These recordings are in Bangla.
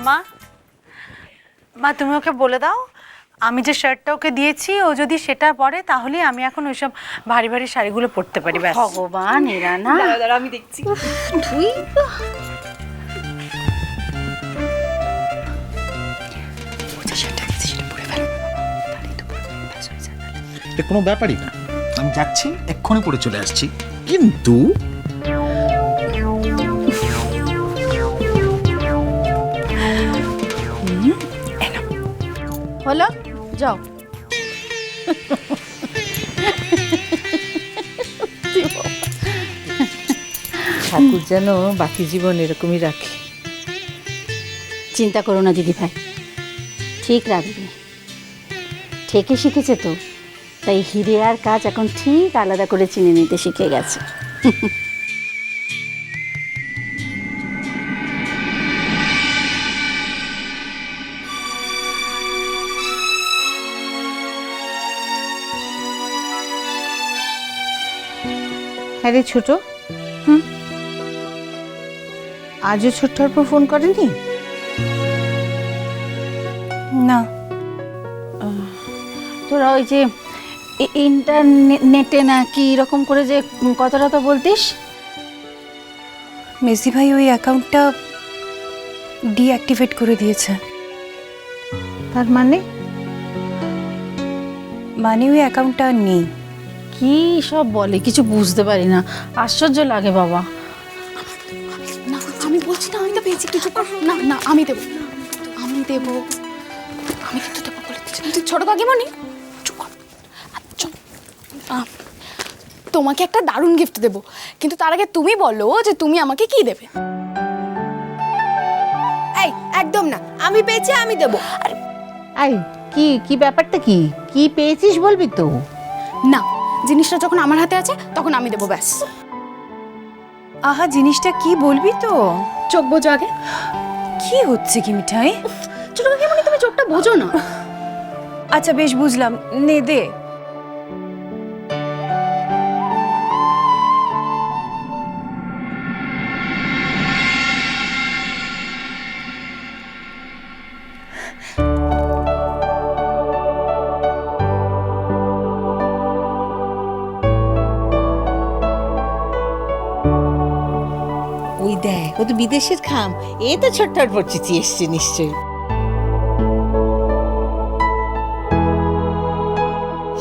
মা মা তুমি ওকে বলে দাও আমি যে শার্টটা ওকে দিয়েছি ও যদি সেটা পরে তাহলে আমি এখন ওইসব ভারী ভারী শাড়িগুলো পরতে পারি। ব্যাস। ভগবান, এরা না। দাঁড়া আমি দেখছি। তুই এটা কোনো ব্যাপারই না, আমি যাচ্ছি এক্ষুনি পরে চলে আসছি। কিন্তু হলো, যাও। ঠাকুর যেন বাকি জীবন এরকমই রাখে। চিন্তা করো না দিদি ভাই, ঠিক রাখবে। ঠেকে শিখেছে তো, তাই হিরে আর কাজ এখন ঠিক আলাদা করে চিনে নিতে শিখে গেছে। হ্যাঁ রে ছোট, আজও ছোট্টর পর ফোন করেনি? না। তোরা ওই যে ইন্টারনেটে না কি এরকম করে যে কথাটা তো বলতিস, মেসি ভাই ওই অ্যাকাউন্টটা ডিঅ্যাক্টিভেট করে দিয়েছে। তার মানে? মানে ওই অ্যাকাউন্টটা নেই। কি সব বলে কিছু বুঝতে পারি না, আশ্চর্য লাগে বাবা। না আমি বলছি না, আমি তো পেয়েছি কিছু। না না আমি দেবো, আমি দেবো, আমি কিন্তু দেবো বলে দিচ্ছি। তুই ছোট কাকিমণি চুপ কর। আচ্ছা, তোমাকে একটা দারুণ গিফট দেবো, কিন্তু তার আগে তুমি বলো যে তুমি আমাকে কি দেবে। এই একদম না, আমি পেয়েছি আমি দেবো। আরে আই কি কি ব্যাপারটা কি কি পেয়েছিস বলবি তো? না, জিনিসটা যখন আমার হাতে আছে তখন আমি দেবো, ব্যাস। আহা জিনিসটা কি বলবি তো? চোখ বোঝো আগে। কি হচ্ছে কি মিঠাই? ছোট কাকিমণি তুমি চোখটা বোঝো না। আচ্ছা বেশ বুঝলাম, নে দে। ওই দেখ, ও তো বিদেশের খাম, এ তো ছোট্টর পর চিঠি এসছে নিশ্চয়ই।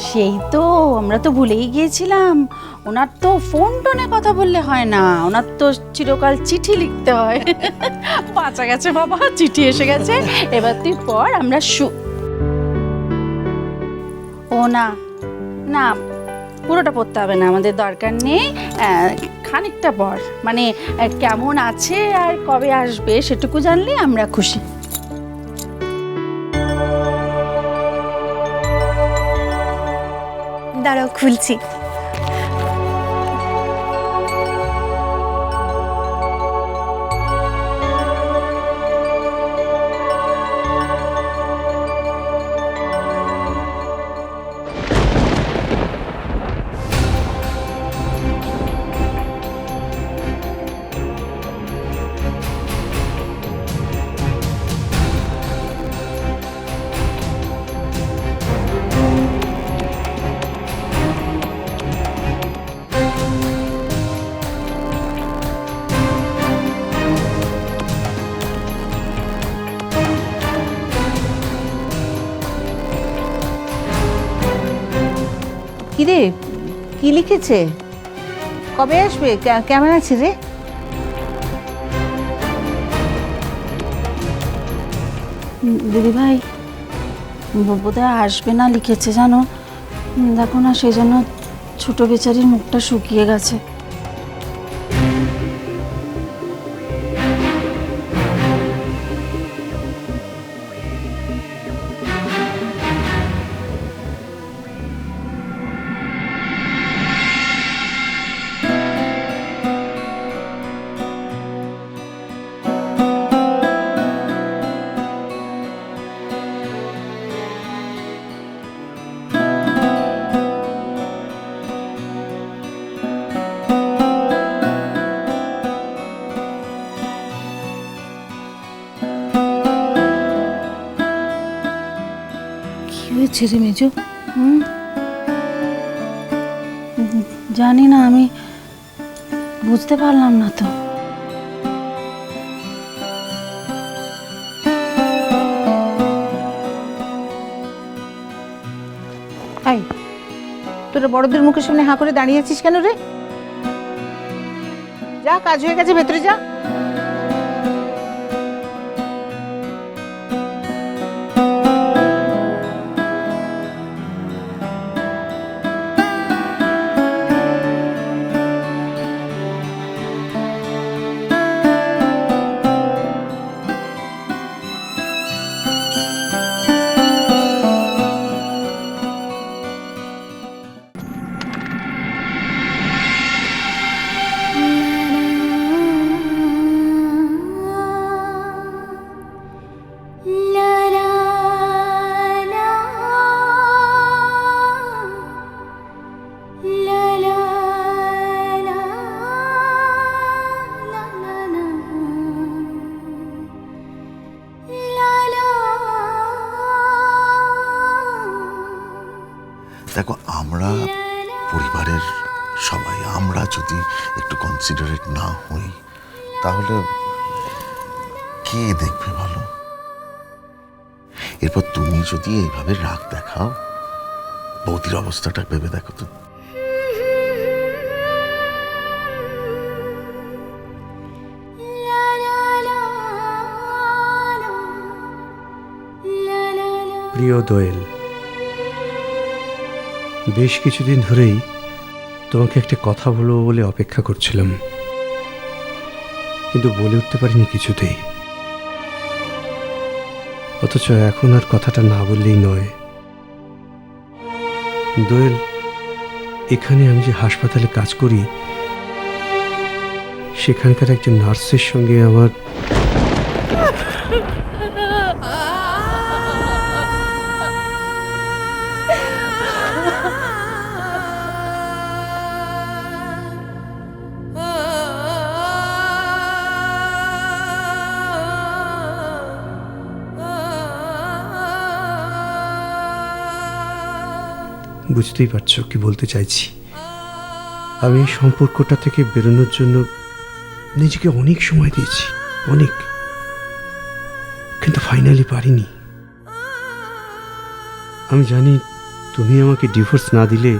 সেই তো, আমরা তো ভুলেই গিয়েছিলাম। ওনার তো ফোন টোনে কথা বললে হয় না, ওনার তো চিরকাল চিঠি লিখতে হয়। বাঁচা গেছে বাবা, চিঠি এসে গেছে। এবার তুই পড়, আমরা ও না না, পুরোটা পড়তে হবে না, আমাদের দরকার নেই। খানিকটা পড়, মানে কেমন আছে আর কবে আসবে সেটুকু জানলে আমরা খুশি। দাঁড়াও খুলছি। কিরে, কি লিখেছে? কবে আসবে? কেমন আছে রে? দিদি ভাই বোধহয় আসবে না লিখেছে, জানো। দেখো না, সেই জন্য ছোট বেচারির মুখটা শুকিয়ে গেছে। হয়েছে রে মেজো? জানি না, আমি বুঝতে পারলাম না তো। এই, তোরা বড়দের মুখের সামনে হাঁ করে দাঁড়িয়ে আছিস কেন রে? যা, কাজ হয়ে গেছে, ভেতরে যা। দেখো, আমরা পরিবারের সবাই আমরা যদি একটু কনসিডারেট না হই তাহলে কে দেখবে বলো? এরপর তুমি যদি এইভাবে রাগ দেখাও, বৌদির অবস্থাটা ভেবে দেখো তো। প্রিয় দোয়েল, বেশ কিছুদিন ধরেই তোমাকে একটা কথা বলবো বলে অপেক্ষা করছিলাম, কিন্তু বলে উঠতে পারিনি কিছুতেই। অথচ এখন আর কথাটা না বললেই নয়। দোয়েল, এখানে আমি যে হাসপাতালে কাজ করি সেখানকার একজন নার্সের সঙ্গে আমার বুঝতেই পারছো কি বলতে চাইছি। আমি এই সম্পর্কটা থেকে বেরোনোর জন্য নিজেকে অনেক সময় দিয়েছি, অনেক, কিন্তু ফাইনালি পারিনি। আমি জানি তুমি আমাকে ডিভোর্স না দিলে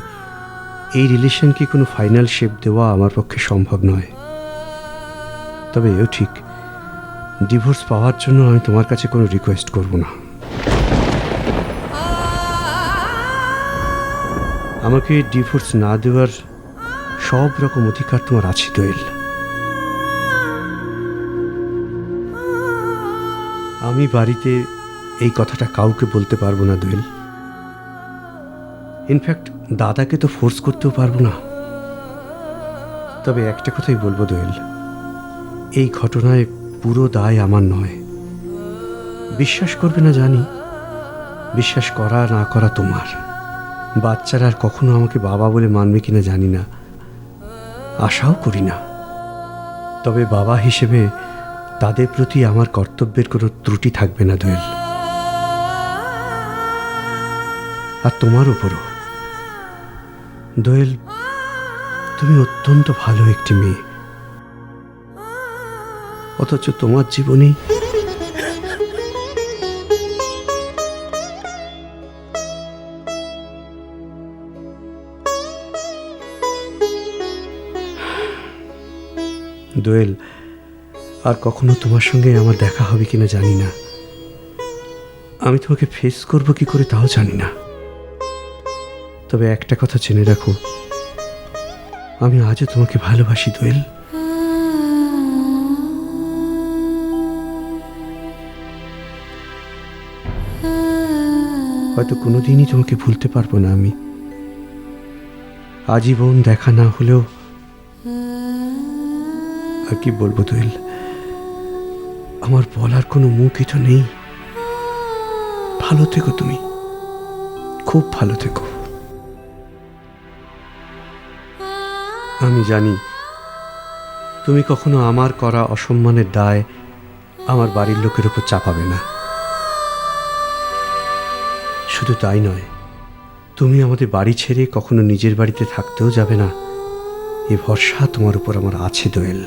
এই রিলেশনকে কোনো ফাইনাল শেপ দেওয়া আমার পক্ষে সম্ভব নয়। তবে এও ঠিক, ডিভোর্স পাওয়ার জন্য আমি তোমার কাছে কোনো রিকোয়েস্ট করব না। আমাকে ডিভোর্স না দেওয়ার সব রকম অধিকার তোমার আছে দোয়েল। আমি বাড়িতে এই কথাটা কাউকে বলতে পারবো না দোয়েল। ইনফ্যাক্ট দাদাকে তো ফোর্স করতেও পারবো না। তবে একটা কথাই বলবো দোয়েল, এই ঘটনায় পুরো দায় আমার নয়। বিশ্বাস করবে না জানি, বিশ্বাস করা না করা তোমার। বাচ্চারা আর কখনো আমাকে বাবা বলে মানবে কিনা জানি না, আশাও করি না। তবে বাবা হিসেবে তাদের প্রতি আমার কর্তব্যের কোনো ত্রুটি থাকবে না দোয়েল। আর তোমার উপরও দোয়েল, তুমি অত্যন্ত ভালো একটি মেয়ে, অথচ তোমার জীবনে দোয়েল, আর কখনো তোমার সঙ্গে আমার দেখা হবে কিনা জানি না। আমি তোমাকে ফেস করব কি করে তাও জানি না। তবে একটা কথা জেনে রাখো, আমি আজও তোমাকে ভালোবাসি দোয়েল। হয়তো কোনোদিনই তোমাকে ভুলতে পারবো না আমি। আজীবন দেখা না হলেও আর কি বলবো দোয়েল, আমার বলার কোনো মুখই তো নেই। ভালো থেকো তুমি, খুব ভালো থেকো। আমি জানি তুমি কখনো আমার করা অসম্মানের দায় আমার বাড়ির লোকের উপর চাপাবে না। শুধু তাই নয়, তুমি আমাদের বাড়ি ছেড়ে কখনো নিজের বাড়িতে থাকতেও যাবে না, এ ভরসা তোমার উপর আমার আছে দোয়েল।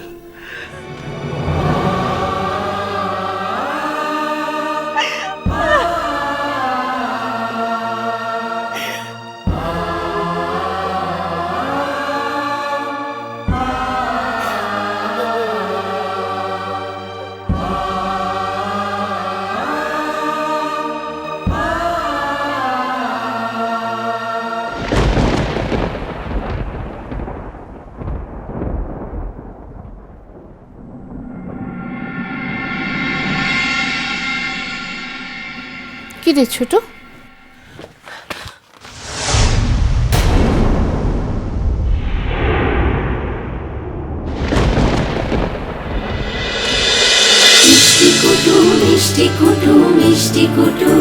কি রে ছোট, মিষ্টি কুটু মিষ্টি কুটু মিষ্টি কুটু